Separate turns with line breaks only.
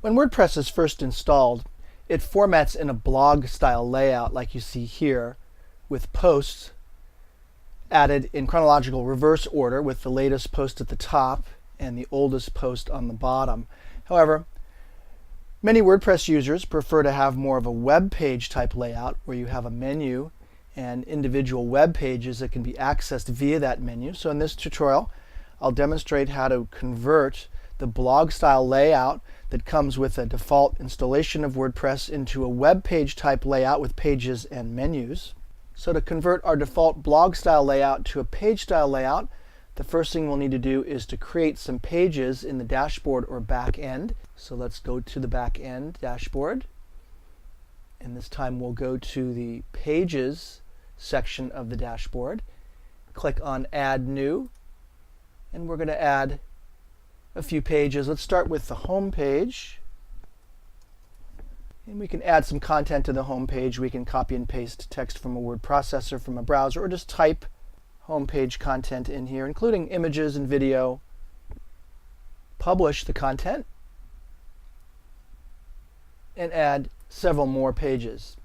When WordPress is first installed, it formats in a blog style layout like you see here, with posts added in chronological reverse order with the latest post at the top and the oldest post on the bottom. However, many WordPress users prefer to have more of a web page type layout where you have a menu and individual web pages that can be accessed via that menu. So in this tutorial, I'll demonstrate how to convert the blog style layout that comes with a default installation of WordPress into a web page type layout with pages and menus. So to convert our default blog style layout to a page style layout, the first thing we'll need to do is to create some pages in the dashboard or back end. So let's go to the back end dashboard. And this time we'll go to the pages section of the dashboard. Click on Add New. And we're going to add a few pages. Let's start with the home page. And we can add some content to the home page. We can copy and paste text from a word processor from a browser, or just type home page content in here, including images and video. Publish the content and add several more pages.